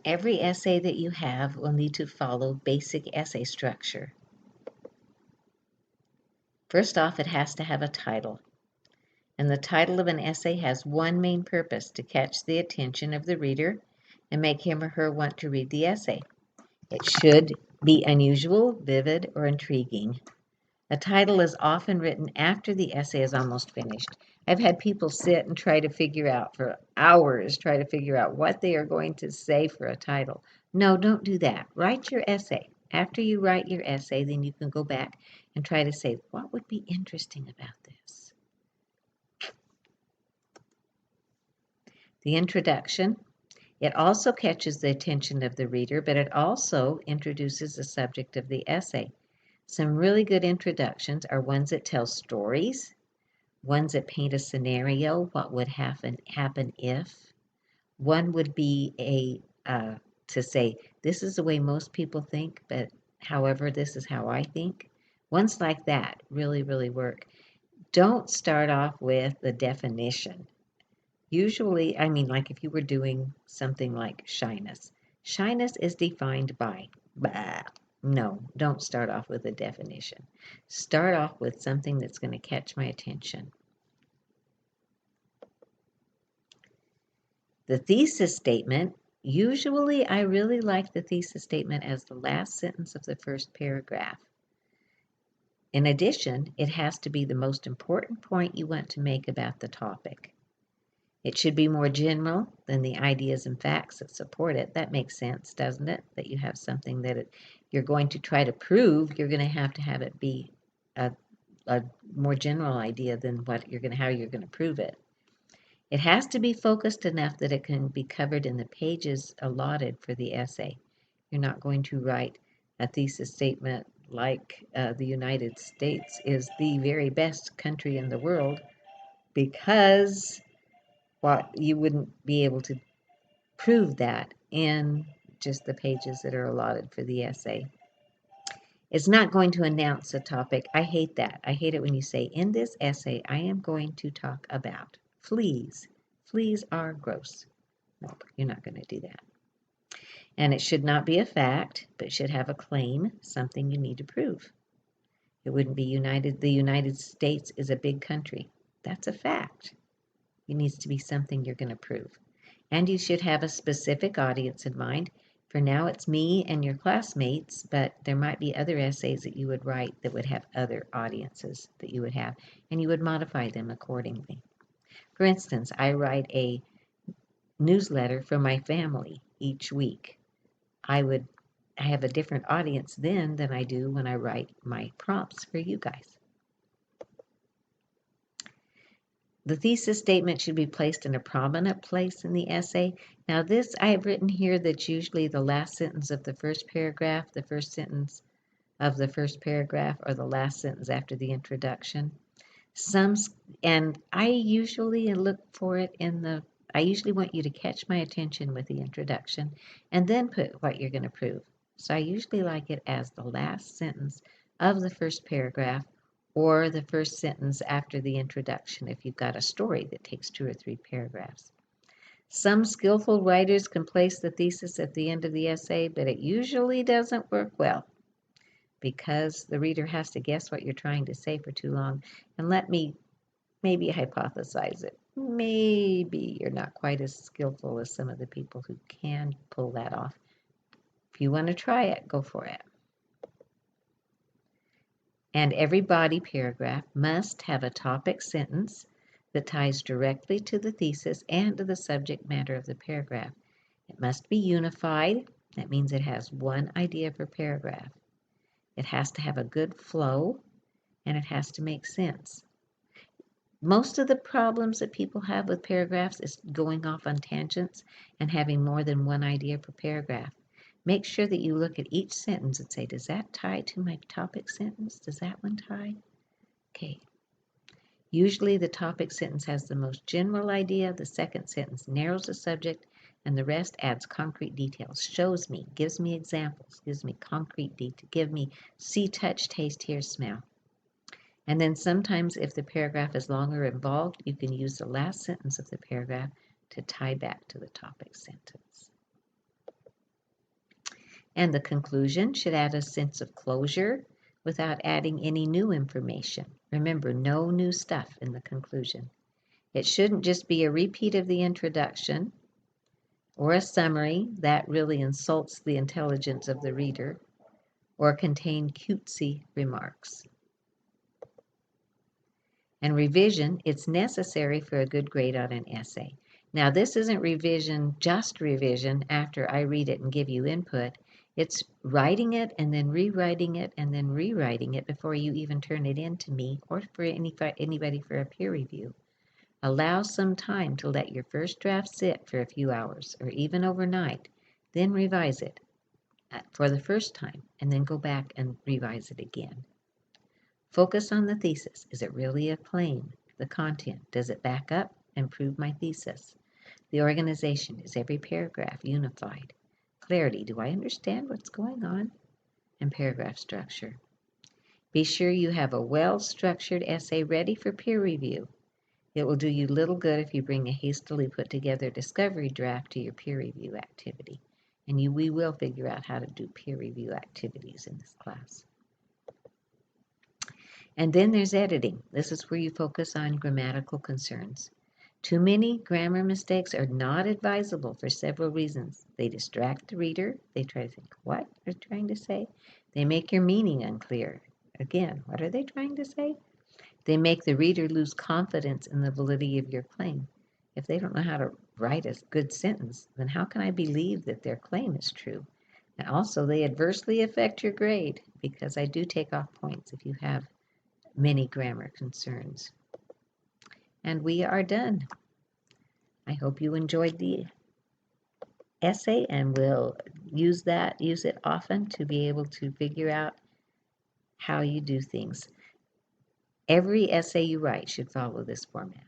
Every essay that you have will need to follow basic essay structure. First off, it has to have a title. And the title of an essay has one main purpose: to catch the attention of the reader and make him or her want to read the essay. It should be unusual, vivid, or intriguing. A title is often written after the essay is almost finished. I've had people sit and try to figure out for hours, try to figure out what they are going to say for a title. No, don't do that. Write your essay. After you write your essay, then you can go back and try to say, what would be interesting about this? The introduction. It also catches the attention of the reader, but it also introduces the subject of the essay. Some really good introductions are ones that tell stories, ones that paint a scenario, what would happen if. One would be to say, this is the way most people think, but however, this is how I think. Ones like that really, really work. Don't start off with the definition. Usually, I mean, like if you were doing something like shyness. Shyness is defined by, blah. No, don't start off with a definition. Start off with something that's going to catch my attention. The thesis statement, usually I really like the thesis statement as the last sentence of the first paragraph. In addition, it has to be the most important point you want to make about the topic. It should be more general than the ideas and facts that support it. That makes sense, doesn't it? That you have something that you're going to try to prove, you're going to have it be a more general idea than how you're going to prove it. It has to be focused enough that it can be covered in the pages allotted for the essay. You're not going to write a thesis statement like the United States is the very best country in the world, because you wouldn't be able to prove that in just the pages that are allotted for the essay. It's not going to announce a topic. I hate that. I hate it when you say, in this essay, I am going to talk about fleas. Fleas are gross. Nope, you're not going to do that. And it should not be a fact, but should have a claim, something you need to prove. It wouldn't be the United States is a big country. That's a fact. It needs to be something you're going to prove. And you should have a specific audience in mind. For now, it's me and your classmates, but there might be other essays that you would write that would have other audiences that you would have, and you would modify them accordingly. For instance, I write a newsletter for my family each week. I have a different audience then than I do when I write my prompts for you guys. The thesis statement should be placed in a prominent place in the essay. Now this, I have written here that's usually the last sentence of the first paragraph, the first sentence of the first paragraph, or the last sentence after the introduction. And I usually look for it I usually want you to catch my attention with the introduction and then put what you're going to prove. So I usually like it as the last sentence of the first paragraph, or the first sentence after the introduction if you've got a story that takes 2 or 3 paragraphs. Some skillful writers can place the thesis at the end of the essay, but it usually doesn't work well because the reader has to guess what you're trying to say for too long. And let me maybe hypothesize it. Maybe you're not quite as skillful as some of the people who can pull that off. If you want to try it, go for it. And every body paragraph must have a topic sentence that ties directly to the thesis and to the subject matter of the paragraph. It must be unified. That means it has one idea per paragraph. It has to have a good flow, and it has to make sense. Most of the problems that people have with paragraphs is going off on tangents and having more than one idea per paragraph. Make sure that you look at each sentence and say, does that tie to my topic sentence? Does that one tie? Okay. Usually the topic sentence has the most general idea, the second sentence narrows the subject, and the rest adds concrete details, shows me, gives me examples, gives me concrete detail, give me see, touch, taste, hear, smell. And then sometimes if the paragraph is long or involved, you can use the last sentence of the paragraph to tie back to the topic sentence. And the conclusion should add a sense of closure without adding any new information. Remember, no new stuff in the conclusion. It shouldn't just be a repeat of the introduction or a summary that really insults the intelligence of the reader or contain cutesy remarks. And revision, it's necessary for a good grade on an essay. Now, this isn't revision, just revision after I read it and give you input. It's writing it and then rewriting it and then rewriting it before you even turn it in to me or for anybody for a peer review. Allow some time to let your first draft sit for a few hours or even overnight, then revise it for the first time and then go back and revise it again. Focus on the thesis. Is it really a claim? The content. Does it back up and prove my thesis? The organization. Is every paragraph unified? Clarity. Do I understand what's going on? And paragraph structure. Be sure you have a well-structured essay ready for peer review. It will do you little good if you bring a hastily put together discovery draft to your peer review activity. And we will figure out how to do peer review activities in this class. And then there's editing. This is where you focus on grammatical concerns. Too many grammar mistakes are not advisable for several reasons. They distract the reader. They try to think, what they're trying to say? They make your meaning unclear. Again, what are they trying to say? They make the reader lose confidence in the validity of your claim. If they don't know how to write a good sentence, then how can I believe that their claim is true? And also, they adversely affect your grade because I do take off points if you have many grammar concerns. And we are done. I hope you enjoyed the essay and will use it often to be able to figure out how you do things. Every essay you write should follow this format.